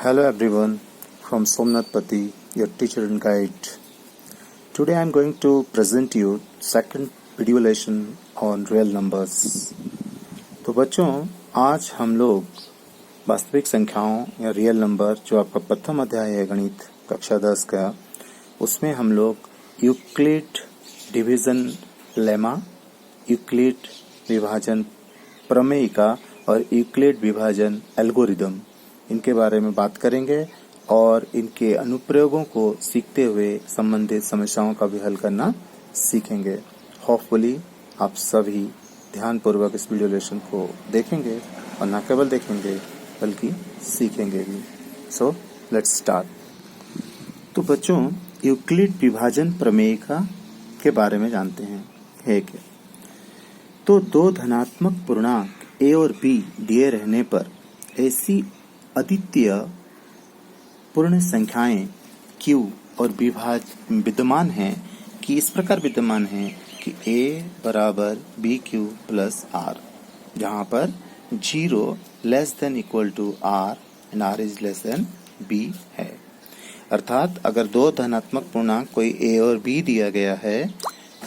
Hello everyone, from Somnath Pati, your teacher and guide. Today I am going to present you second video lesson on real numbers. तो बच्चों, आज हम लोग वास्तविक संख्याओं या रियल नंबर जो आपका प्रथम अध्याय है गणित कक्षा 10 का, उसमें हम लोग यूक्लिड डिवीजन लेमा, यूक्लिड विभाजन प्रमेयिका और यूक्लिड विभाजन एल्गोरिदम, इनके बारे में बात करेंगे और इनके अनुप्रयोगों को सीखते हुए संबंधित समस्याओं का भी हल करना सीखेंगे। होपफुली आप सभी ध्यानपूर्वक इस वीडियो लेसन को देखेंगे और न केवल देखेंगे बल्कि सीखेंगे भी। So let's start. तो बच्चों, यूक्लिड विभाजन प्रमेयिका के बारे में जानते हैं है क्या? तो दो धनात्मक पूर्णांक a और b दिए रहने पर ऐसी अद्वितीय पूर्ण संख्याएं q और विद्यमान हैं कि इस प्रकार विद्यमान हैं कि a बराबर bq प्लस r, जहां पर 0 less than equal to r and r is less than b है। अर्थात अगर दो धनात्मक पूर्णांक कोई a और b दिया गया है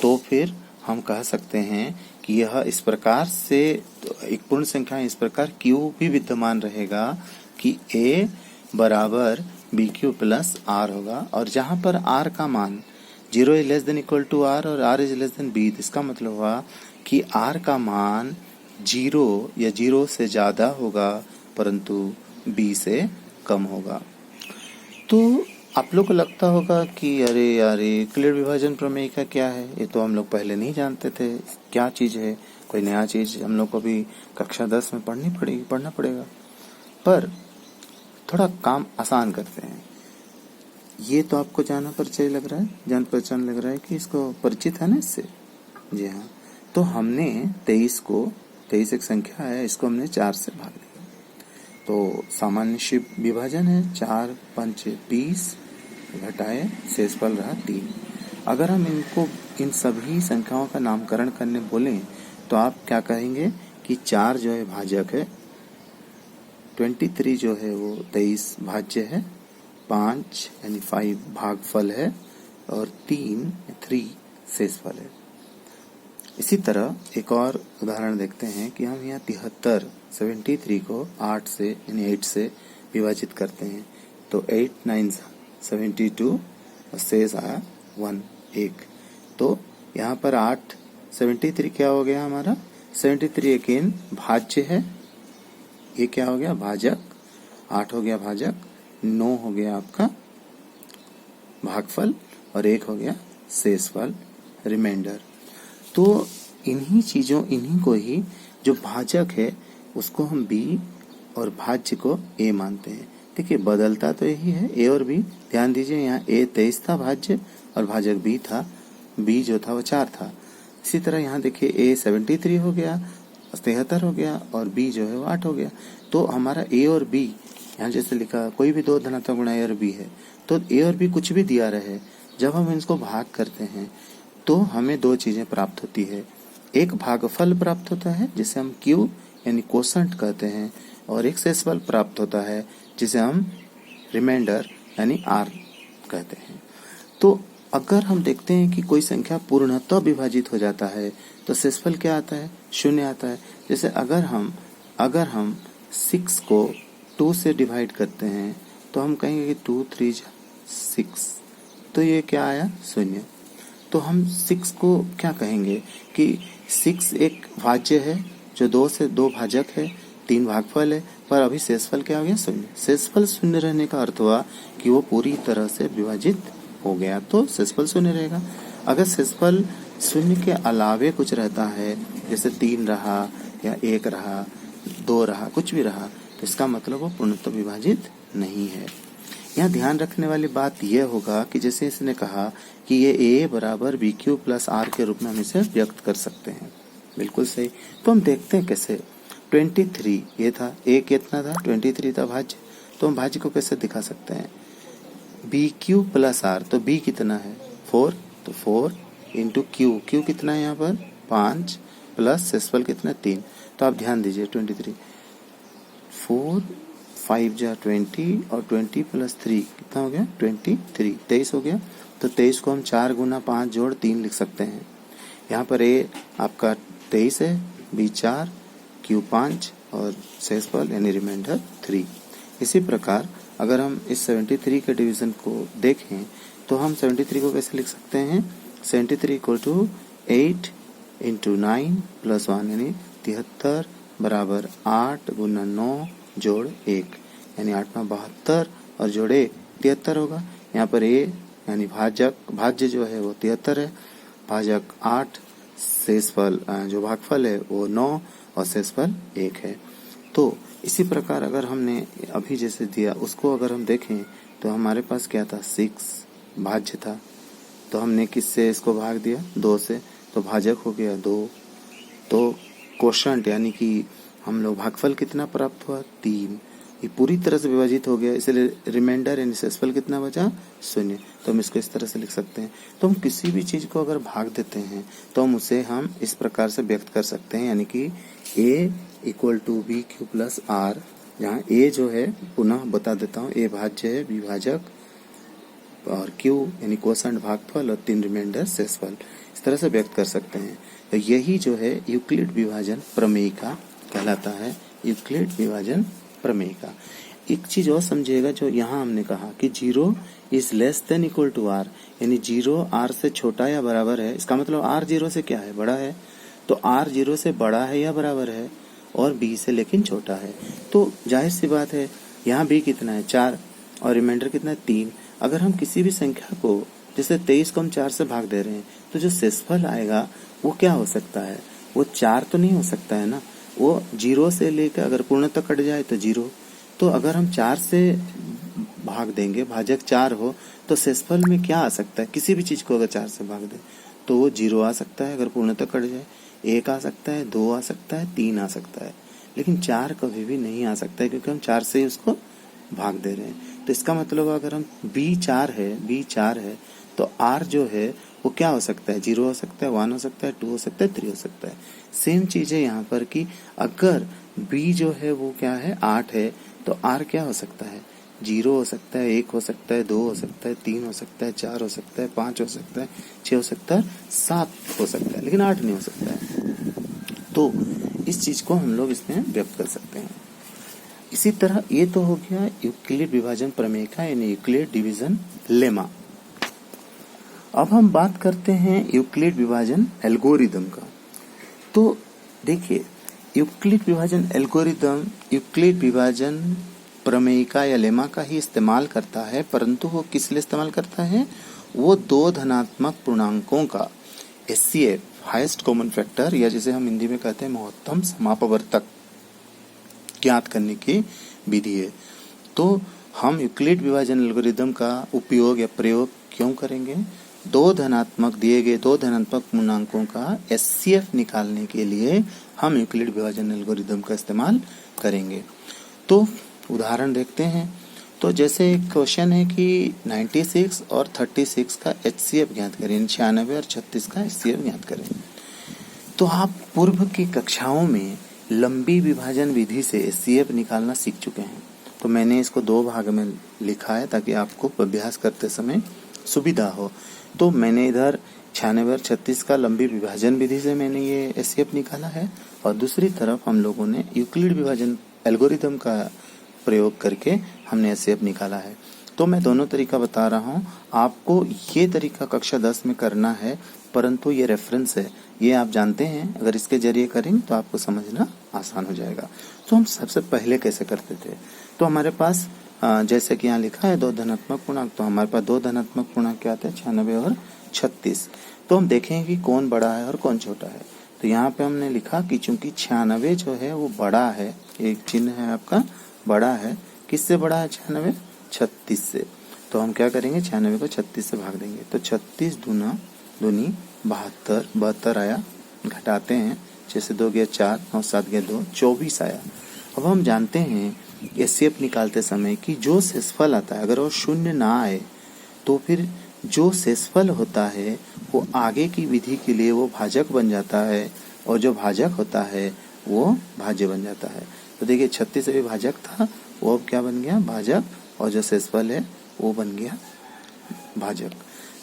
तो फिर हम कह सकते हैं कि यह इस प्रकार से एक पूर्ण संख्या इस प्रकार q भी विद्यमान रहेगा कि a बराबर bq प्लस r होगा, और जहां पर r का मान 0 is less than equal to r और r is less than b, इसका मतलब हुआ कि r का मान 0 या 0 से ज्यादा होगा परंतु b से कम होगा। तो आप लोग को लगता होगा कि अरे यार यूक्लिड विभाजन प्रमेयिका क्या है, ये तो हम लोग पहले नहीं जानते थे, क्या चीज है, कोई नया चीज हम लोग को भी कक्षा 10 में पढ़ना पड़ेगा। पर थोड़ा काम आसान करते हैं। ये तो आपको जान पहचान लग रहा है कि इसको परिचित है ना इससे। जी हाँ, तो हमने 23 एक संख्या है, इसको हमने 4 से भाग दिया। तो सामान्य विभाजन है 4 5 20 घटाए शेषफल रहा 3। अगर हम इन सभी संख्याओं का नामकरण करने बोलें तो आप क्या कहेंगे कि 4 जो है भाजक है, 23 जो है वो 23 भाज्य है, 5 यानी 5 भागफल है और 3 शेषफल है। इसी तरह एक और उदाहरण देखते हैं कि हम यहाँ 73 को 8 से यानी 8 से विभाजित करते हैं तो 8 9 72 और शेष आया 1। तो यहाँ पर 73 क्या हो गया हमारा, 73 अगेन भाज्य है, ये क्या हो गया भाजक, 8 हो गया भाजक, 9 हो गया आपका भागफल और 1 हो गया शेषफल रिमाइंडर। तो इन्हीं को ही जो भाजक है उसको हम b और भाज्य को a मानते हैं। देखिए बदलता तो यही है a और b। ध्यान दीजिए यहाँ a 23 था भाज्य और भाजक b था, b जो था वो 4 था। इसी तरह यहाँ देखिए a 73 हो गया, 73 हो गया और b जो है वो 8 हो गया। तो हमारा a और b यहाँ जैसे लिखा कोई भी दो धनात्मक गुणा a और b है तो a और b कुछ भी दिया रहे, जब हम इसको भाग करते हैं तो हमें दो चीजें प्राप्त होती है। एक भागफल प्राप्त होता है जिसे हम q यानी कोशंट कहते हैं, और एक शेषफल प्राप्त होता है जिसे हम रिमाइंडर यानी r कहते हैं। तो अगर हम देखते हैं कि कोई संख्या पूर्णतः विभाजित हो जाता है तो शेषफल क्या आता है, 0 आता है। जैसे अगर हम 6 को 2 से डिवाइड करते हैं तो हम कहेंगे कि 2 3 6, तो ये क्या आया 0। तो हम 6 को क्या कहेंगे कि 6 एक भाज्य है जो 2 से 2 भाजक है, 3 भागफल है, पर अभी शेषफल क्या हो गया 0। शेषफल 0 रहने का अर्थ हुआ कि वो पूरी तरह से विभाजित हो गया, तो शेषफल 0 रहेगा। अगर शेषफल 0 के अलावे कुछ रहता है, जैसे 3 रहा या 1 रहा, 2 रहा, कुछ भी रहा, तो इसका मतलब वो पूर्णतः विभाजित नहीं है। यहाँ ध्यान रखने वाली बात यह होगा कि जैसे इसने कहा कि ये a बराबर bq प्लस r के रूप में हम इसे व्यक्त कर सकते हैं, बिल्कुल सही। तो हम देखते हैं कैसे। 23 ये था, a कितना था 23 था भाज्य, तो हम भाज्य को कैसे दिखा सकते हैं, bq प्लस r, तो b कितना है 4, तो 4 इंटू q कितना है यहाँ पर 5 प्लस शेषफल कितना 3। तो आप ध्यान दीजिए 23 4 5 जा 20 और 20 प्लस 3 कितना हो गया 23, 23 हो गया। तो 23 को हम 4 गुना 5 जोड़ 3 लिख सकते हैं। यहाँ पर ए आपका 23 है, बी 4, क्यू 5 और शेषफल यानी रिमाइंडर 3। इसी प्रकार अगर हम इस 73 के डिवीजन को देखें तो हम 73 को कैसे लिख सकते हैं, 73 इक्वल टू 8 इंटू 9 प्लस 1 यानी 73 बराबर 8 गुना 9 जोड़ 1 यानी 8 में 72 और जोड़े 73 होगा। यहाँ पर ए यानी भाज्य जो है वो 73 है, भाजक 8, शेषफल जो भागफल है वो 9 और शेषफल 1 है। तो इसी प्रकार अगर हमने अभी जैसे दिया उसको अगर हम देखें तो हमारे पास क्या था 6 भाज्य था, तो हमने किससे इसको भाग दिया 2 से, तो भाजक हो गया 2। तो कोशंट यानी कि हम लोग भागफल कितना प्राप्त हुआ 3, ये पूरी तरह से विभाजित हो गया, इसलिए रिमाइंडर यानी शेषफल कितना बचा 0। तो हम इसको इस तरह से लिख सकते हैं। तो हम किसी भी चीज को अगर भाग देते हैं तो हम उसे हम इस प्रकार से व्यक्त कर सकते हैं, यानी कि a equal to B Q plus R, जहाँ a जो है पुनः बता देता हूँ, a भाज्य है, b भाजक और q यानी कोशंट भागफल और 3 रिमाइंडर शेषफल, इस तरह से व्यक्त कर सकते हैं। तो यही जो है यूक्लिड विभाजन प्रमेय का कहलाता है, यूक्लिड विभाजन प्रमेय का। एक चीज और समझिएगा, जो यहाँ हमने कहा कि 0 is less than equal to R, यानी 0 r से छोटा या बराबर है, इसका मतलब r 0 से क्या है बड़ा है, तो r 0 से बड़ा है या बराबर है और b से लेकिन छोटा है। तो जाहिर सी बात है यहाँ b कितना है 4 और रिमाइंडर कितना है 3। अगर हम किसी भी संख्या को जैसे 23 को हम 4 से भाग दे रहे हैं तो जो शेषफल आएगा वो क्या हो सकता है, वो 4 तो नहीं हो सकता है ना, वो 0 से लेकर अगर पूर्णतः कट जाए तो 0। तो अगर हम 4 से भाग देंगे, भाजक 4 हो, तो शेषफल में क्या आ सकता है, किसी भी चीज को अगर 4 से भाग दे तो वो 0 आ सकता है अगर पूर्णतः कट जाए, 1 आ सकता है, 2 आ सकता है, 3 आ सकता है, लेकिन 4 कभी भी नहीं आ सकता है क्योंकि हम 4 से ही उसको भाग दे रहे हैं। तो इसका मतलब अगर हम b 4 है तो r जो है वो क्या हो सकता है, 0 हो सकता है, 1 हो सकता है, 2 हो सकता है, 3 हो सकता है। सेम चीज है यहाँ पर कि अगर b जो है वो क्या है 8 है तो r क्या हो सकता है, 0 हो सकता है, 1 हो सकता है, 2 हो सकता है, 3 हो सकता है, 4 हो सकता है, 5 हो सकता है, 6 हो सकता है, 7 हो सकता है, लेकिन 8 नहीं हो सकता है। तो इस चीज को हम लोग इसमें व्यक्त कर सकते हैं। इसी तरह ये तो हो गया यूक्लिड विभाजन प्रमेय का यानी यूक्लिड डिवीजन लेमा। अब हम बात करते हैं यूक्लिड विभाजन एल्गोरिदम का। तो देखिए यूक्लिड विभाजन एल्गोरिदम यूक्लिड विभाजन प्रमेय का या लेमा का ही इस्तेमाल करता है, परंतु वो किस लिए इस्तेमाल करता है, वो 2 धनात्मक पूर्णांकों का HCF हाईएस्ट कॉमन फैक्टर या जिसे हम हिंदी में कहते हैं महत्तम समापवर्तक ज्ञात करने की विधि है। तो हम यूक्लिड विभाजन एल्गोरिदम का उपयोग या प्रयोग क्यों करेंगे, दिए गए दो धनात्मक पूर्णांकों का HCF निकालने के लिए हम यूक्लिड विभाजन एल्गोरिदम का इस्तेमाल करेंगे। तो उदाहरण देखते हैं। तो जैसे एक क्वेश्चन है कि 96 और 36 का HCF ज्ञात करें, 96 और 36 का HCF ज्ञात करें। तो आप पूर्व की कक्षाओं में लंबी विभाजन विधि से HCF निकालना सीख चुके हैं। तो मैंने इसको 2 भाग में लिखा है ताकि आपको अभ्यास करते समय सुविधा हो। तो मैंने इधर 96 और 36 का लंबी विभाजन विधि से मैंने ये HCF निकाला है और दूसरी तरफ हम लोगों ने यूक्लिड विभाजन एल्गोरिदम का प्रयोग करके हमने HCF निकाला है। तो मैं दोनों तरीका बता रहा हूँ, आपको ये तरीका कक्षा 10 में करना है, परंतु ये रेफरेंस है, ये आप जानते हैं, अगर इसके जरिए करेंगे तो आपको समझना आसान हो जाएगा। तो हम सबसे पहले कैसे करते थे, तो हमारे पास जैसे कि यहाँ लिखा है 2 धनात्मक पूर्णांक, तो हमारे पास 2 धनात्मक पूर्णांक क्या आते हैं 96 और 36। तो हम देखेंगे कि कौन बड़ा है और कौन छोटा है। तो यहाँ पे हमने लिखा कि चूंकि 96 जो है वो बड़ा है, एक चिन्ह है आपका बड़ा है, किससे बड़ा है 96, 36 से। तो हम क्या करेंगे 96 को 36 से भाग देंगे, तो 36 दूना दूनी 72 आया, घटाते हैं 6 से 2 गया 4, 9 7 गया 2, 24 आया। अब हम जानते हैं HCF निकालते समय कि जो शेषफल आता है अगर वो शून्य ना आए तो फिर जो शेषफल होता है वो आगे की विधि के लिए वो भाजक बन जाता है और जो भाजक होता है वो भाज्य बन जाता है। तो देखिए 36 अभी भाजक था, वो अब क्या बन गया, भाजक, और जो शेषफल है वो बन गया भाजक।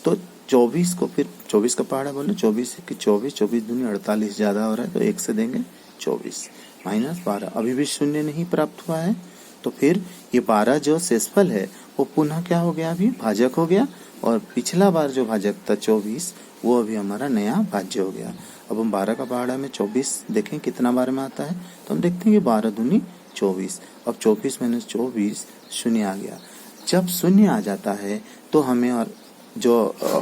तो 24 को फिर 24 का पहाड़ा बोले, 24 की 24, 24 दूनी 48 ज्यादा हो रहा है तो 1 से देंगे 24 माइनस 12, अभी भी शून्य नहीं प्राप्त हुआ है। तो फिर ये 12 जो शेषफल है वो पुनः क्या हो गया, अभी भाजक हो गया, और पिछला बार जो भाजक था 24 वो अभी हमारा नया भाज्य हो गया। अब हम 12 का पहाड़ा में 24 देखें कितना बार में आता है, तो हम देखते हैं कि 12 दूनी 24, अब 24 माइनस 24 शून्य आ गया। जब शून्य आ जाता है तो हमें और जो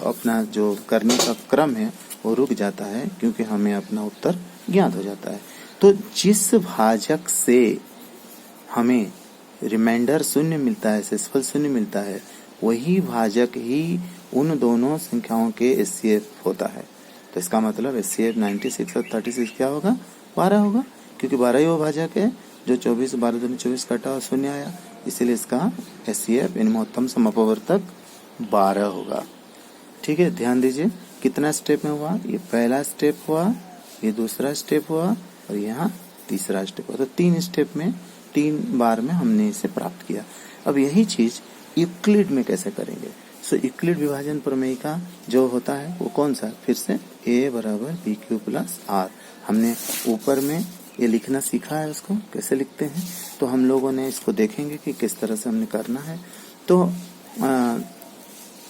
अपना जो करने का क्रम है वो रुक जाता है, क्योंकि हमें अपना उत्तर ज्ञात हो जाता है। तो जिस भाजक से हमें रिमाइंडर शून्य मिलता है, शेषफल शून्य मिलता है, वही भाजक ही उन दोनों संख्याओं के एचसीएफ होता है। तो इसका मतलब एचसीएफ 96 और 36 क्या होगा, 12 होगा, क्योंकि 12 ही वो भाजक है जो 24, 12 दूनी 24 कटा और शून्य आया, इसीलिए इसका एचसीएफ यानी महत्तम समअपवर्तक 12 होगा। ठीक है, ध्यान दीजिए कितना स्टेप में हुआ, ये पहला स्टेप हुआ, ये दूसरा स्टेप हुआ और यहाँ तीसरा स्टेप हुआ। तो 3 स्टेप में 3 बार में हमने इसे प्राप्त किया। अब यही चीज यूक्लिड में कैसे करेंगे। सो यूक्लिड विभाजन प्रमेय का जो होता है वो कौन सा, फिर से a बराबर बी क्यू प्लस आर, हमने ऊपर में ये लिखना सीखा है, उसको कैसे लिखते हैं तो हम लोगों ने इसको देखेंगे कि किस तरह से हमने करना है। तो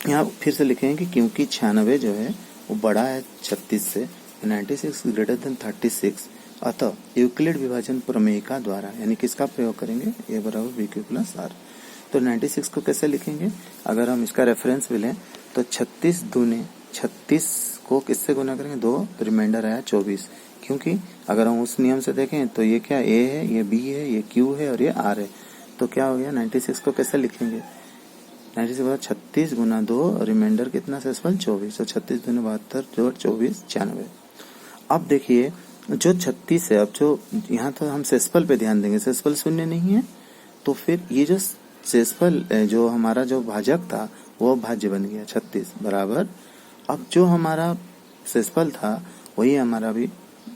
यहाँ फिर से लिखेंगे कि क्योंकि 96 जो है वो बड़ा है 36 से, 96 ग्रेटर देन 36, अतः यूक्लिड विभाजन प्रमेय का द्वारा यानी किसका प्रयोग करेंगे, a बराबर बी क्यू प्लस आर। तो 96 को कैसे लिखेंगे, अगर हम इसका रेफरेंस भी लें तो 36 दूने 36 को किससे गुना करेंगे, 2 रिमाइंडर आया 24, क्योंकि अगर हम उस नियम से देखें तो ये क्या a है, ये b है, ये q है और ये r है। तो क्या हो गया, 96 को कैसे लिखेंगे, 96 36 गुना 2 रिमाइंडर कितना शेषफल 24, तो 36 दूने 72 जोड़ 24 96। अब देखिए जो 36 है, अब जो यहाँ तो हम शेषफल पे ध्यान देंगे, शेषफल शून्य नहीं है, तो फिर ये जो शेषफल जो हमारा जो भाजक था वो भाज्य बन गया 36 बराबर, अब जो हमारा शेषफल था वही हमारा भी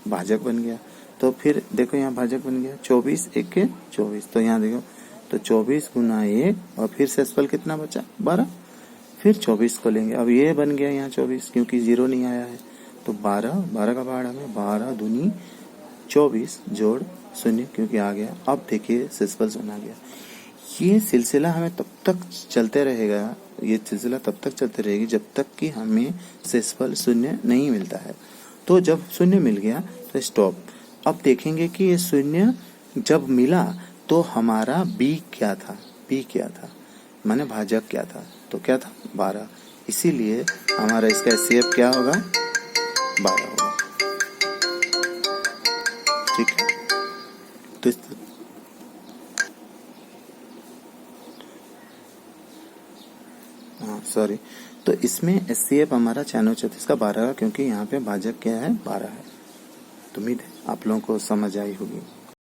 भाजक बन गया। तो फिर देखो यहाँ भाजक बन गया 24 1 के 24, तो यहाँ देखो तो 24 गुना 1 और फिर शेषफल कितना बचा 12, फिर 24 को लेंगे, अब ये बन गया यहाँ 24 क्योंकि 0 नहीं आया है, तो 12 का पहाड़ा में 12 दूनी 24 जोड़ 0 क्योंकि आ गया। अब देखिए शेषफल शून्य आ गया। ये सिलसिला हमें तब तक चलते रहेगा, ये सिलसिला तब तक चलते रहेगी जब तक कि हमें शेषफल शून्य नहीं मिलता है। तो जब शून्य मिल गया तो स्टॉप। अब देखेंगे कि ये शून्य जब मिला तो हमारा b क्या था, b क्या था माने भाजक क्या था, तो क्या था 12, इसीलिए हमारा इसका एचसीएफ क्या होगा 12 होगा। ठीक है, तो सॉरी, तो इसमें एचसीएफ हमारा 96 का 12 क्योंकि यहाँ पे भाजक क्या है 12 है। तो उम्मीद है आप लोगों को समझ आई होगी।